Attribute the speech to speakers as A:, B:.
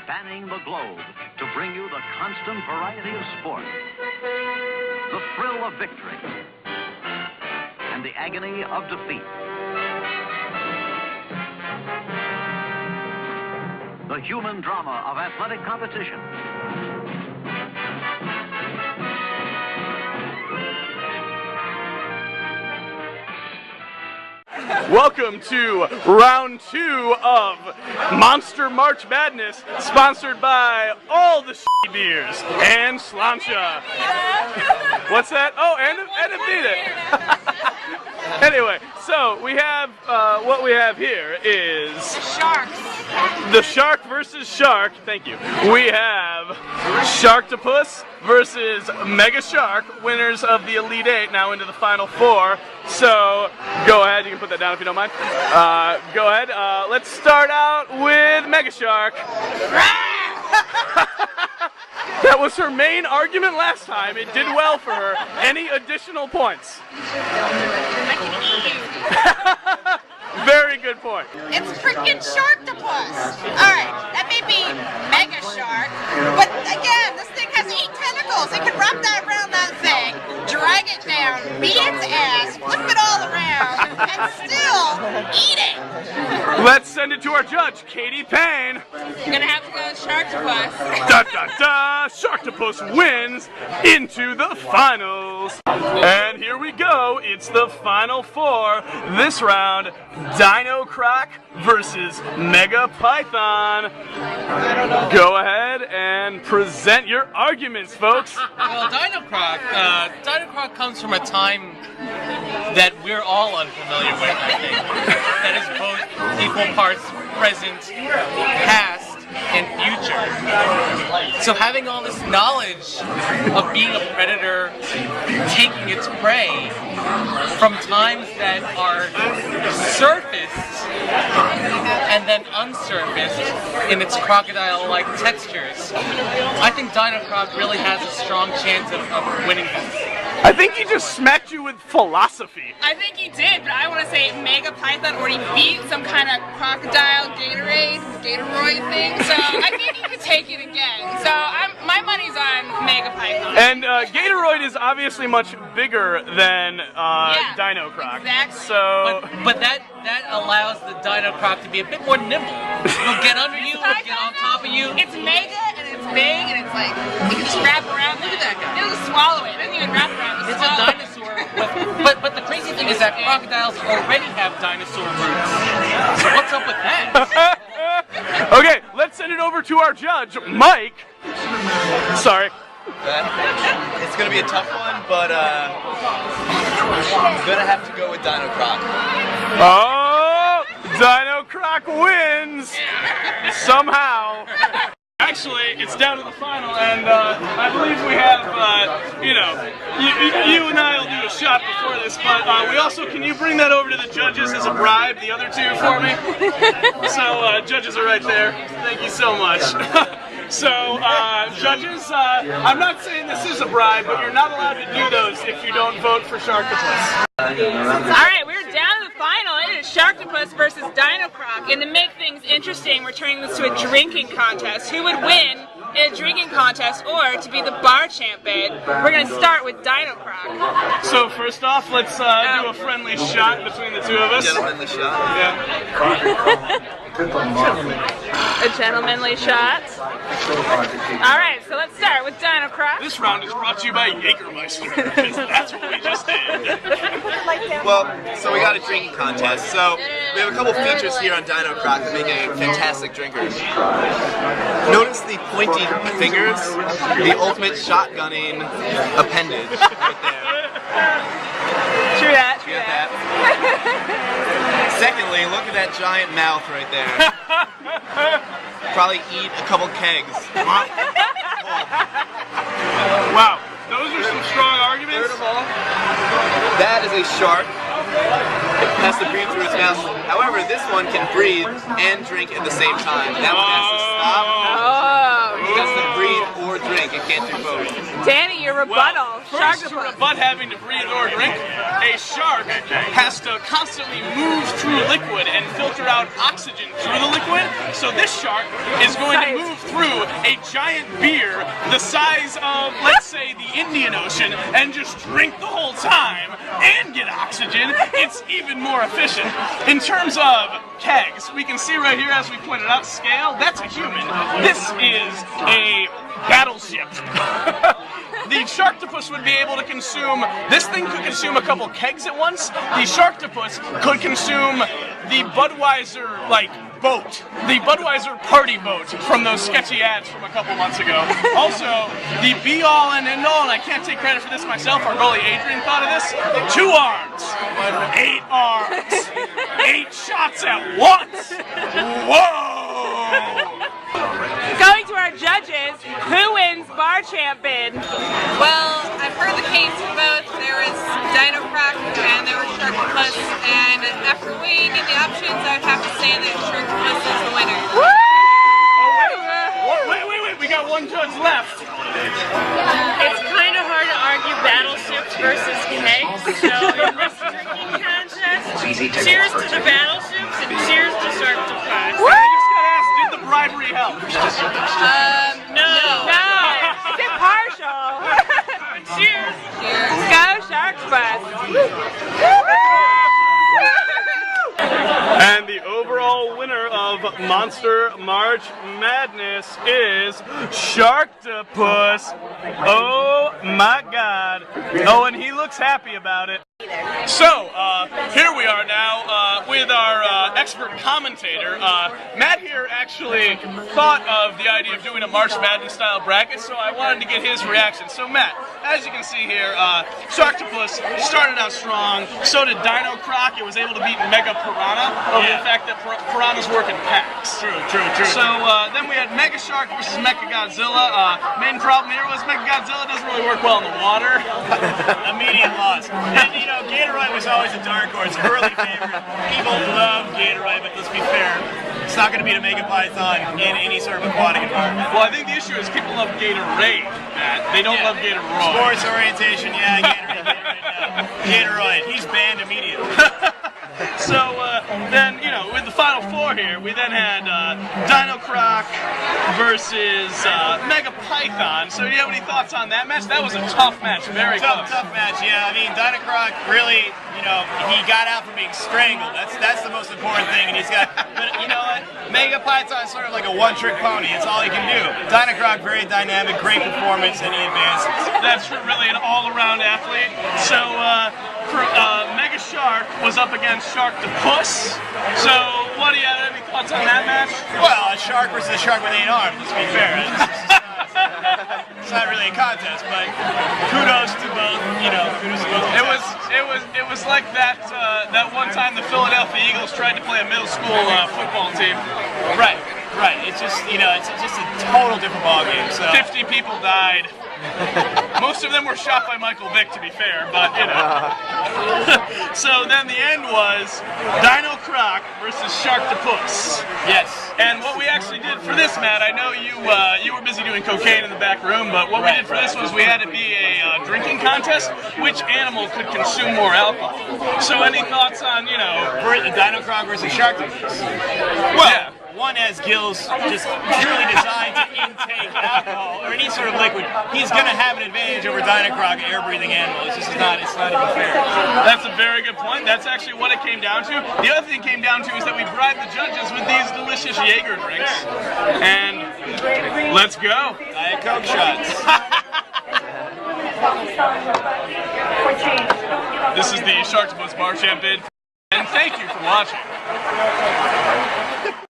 A: spanning the globe to bring you the constant variety of sport, the thrill of victory, and the agony of defeat. The human drama of athletic competition.
B: Welcome to round 2 of Monster March Madness, sponsored by all the beers and Slancha. What's that? Oh, and Abita. Anyway, so we have what we have here is
C: the Sharks.
B: The Shark versus Shark. Thank you. We have Sharktopus versus MegaShark, winners of the Elite 8, now into the Final 4. So go ahead, you can put that down if you don't mind. Go ahead. Let's start out with MegaShark. That was her main argument last time. It did well for her. Any additional points?
C: I can eat you.
B: Very good point.
C: It's freaking Sharktopus. Alright, that may be MegaShark, but again, this thing has 8 tentacles. It can wrap that around that thing, drag it down, beat its ass, flip it all around, and still eat it.
B: Let's send it to our judge, Katie Payne.
C: You're gonna have to go with Sharktopus.
B: Da da da! Sharktopus wins into the finals. And here we go. It's the Final 4. This round, DinoCroc versus MegaPython. Go ahead and present your arguments, folks.
D: Well, DinoCroc comes from a time that we're all unfamiliar with, I think. That is both equal parts present, past, and future. So having all this knowledge of being a predator, taking its prey from times that are surfaced and then unsurfaced in its crocodile-like textures, I think DinoCroc really has a strong chance of winning this.
B: I think he just smacked you with philosophy.
C: I think he did, but I want to say MegaPython already beat some kind of crocodile Gatoroid thing, so I think he could take it again. So my money's on MegaPython.
B: And Gatoroid is obviously much bigger than DinoCroc.
C: Exactly.
B: So,
D: but that allows the DinoCroc to be a bit more nimble. It'll get under you, it'll get on top of you.
C: It's mega and it's big and it's like you can just wrap around. Look at that guy. It'll just swallow it. It doesn't even wrap around.
D: It's a dinosaur, but the crazy thing is that crocodiles already have dinosaur roots. So what's up with that?
B: Okay, let's send it over to our judge, Mike. Sorry.
E: It's going to be a tough one, but I'm going to have to go with DinoCroc.
B: Oh, DinoCroc wins somehow. Actually, it's down to the final, and I believe we have, you and I will do a shot before this, but we also, can you bring that over to the judges as a bribe, the other 2 for me? So, judges are right there. Thank you so much. So, judges, I'm not saying this is a bribe, but you're not allowed to do those if you don't vote for Sharktopus.
C: Alright, we're down to the final. It is Sharktopus versus DinoCroc. And to make things interesting, we're turning this to a drinking contest. Who would win in a drinking contest or to be the bar champion? We're going to start with DinoCroc.
B: So, first off, let's do a friendly shot between the 2 of us.
E: Gentlemanly shot.
B: Yeah.
C: A gentlemanly shot. Alright, so let's start with DinoCroc.
B: This round is brought to you by Jägermeister, because that's what we just did.
E: Well, so we got a drinking contest. So we have a couple features here on DinoCroc that make a fantastic drinker. Notice the pointy fingers, the ultimate shotgunning appendage right there.
C: True that.
E: You got that? Secondly, look at that giant mouth right there. Probably eat a couple kegs.
B: Wow, those are some strong arguments.
E: Third of all, that is a shark. It has to breathe through its mouth. However, this one can breathe and drink at the same time. That one has to stop. It has to breathe or drink. drink. It can't do both.
C: Danny, your rebuttal.
B: First, to
C: Sharktopus.
B: rebut having to breathe or drink, a shark has to constantly move through liquid and filter out oxygen through the liquid. So this shark is going to move through a giant beer the size of, let's say, the Indian Ocean and just drink the whole time and get oxygen. It's even more efficient. In terms of kegs, we can see right here, as we pointed out, scale, that's a human. This is a battleship. The Sharktopus would be able to consume, this thing could consume a couple kegs at once. The Sharktopus could consume the Budweiser, boat. The Budweiser party boat from those sketchy ads from a couple months ago. Also, the be-all and end-all, and I can't take credit for this myself, our goalie Adrian thought of this, 2 arms, 8 arms, 8 shots at once. Whoa!
C: Going to our judges, who wins bar champ bid?
F: Well, I've heard the case for both. There was DinoCroc and there was Sharktopus, and after weighing in the options, I would have to say that Sharktopus is the winner.
C: Woo!
B: Wait, we got one judge left.
G: It's kind of hard to argue battleships versus kegs, so in this drinking contest, cheers to the battleships and cheers to Sharktopus.
B: I just got asked, did the bribery help?
G: No.
C: It's impartial.
G: Cheers.
C: Go Sharktopus.
B: And the overall winner of Monster March Madness is Sharktopus. Oh my God. Oh, and he looks happy about it. So, here we are now with our expert commentator. Matt here actually thought of the idea of doing a March Madness style bracket, so I wanted to get his reaction. So Matt, as you can see here, Sharktopus started out strong, so did DinoCroc. It was able to beat MegaPython over the fact that piranhas work in packs. True. So then we had MegaShark versus MegaGodzilla. Main problem here was MegaGodzilla doesn't really work well in the water.
H: Immediate loss. And you know, Gatorade was always a dark horse, early favorite. People love Gatorade, but let's be fair, it's not going to beat a MegaPython in any sort of aquatic environment.
B: Well, I think the issue is people love Gatorade, Matt. They don't love Gatorade.
H: Sports orientation, yeah, Gatorade. He's banned immediately.
B: So then, you know, with the final 4 here, we then had DinoCroc versus MegaPython. So do you have any thoughts on that match? That was a tough match, very close.
H: Tough match, yeah. I mean, DinoCroc really, you know, he got out from being strangled. That's the most important thing, and he's got. But you know what? MegaPython is sort of like a one-trick pony. It's all he can do. DinoCroc, very dynamic, great performance, and he advances.
B: That's really an all-around athlete. So MegaShark was up against Sharktopus. So what do you have? Any thoughts on that match?
H: Well, a shark versus a shark with 8 arms. Let's be fair. It's not really a contest, but kudos to both. You know, kudos to both.
B: It was like that one time the Philadelphia Eagles tried to play a middle school football team.
H: Right. It's just, you know, it's just a total different ballgame. So
B: 50 people died. Most of them were shot by Michael Vick, to be fair, but you know. So then the end was DinoCroc versus Sharktopus.
H: Yes.
B: And what we actually did for this, Matt, I know you were busy doing cocaine in the back room, but what we did for this was we had it be a drinking contest. Which animal could consume more alcohol? So any thoughts on, you know,
H: the DinoCroc versus Sharktopus?
B: Well, yeah.
H: One has gills just truly designed to intake alcohol or any sort of liquid. He's going to have an advantage over DinoCroc, an air-breathing animal. It's not even fair.
B: That's a very good point. That's actually what it came down to. The other thing it came down to is that we bribed the judges with these delicious Jaeger drinks. And let's go.
H: Diet Coke shots.
B: This is the Sharktopus Bar Champ bid. And thank you for watching.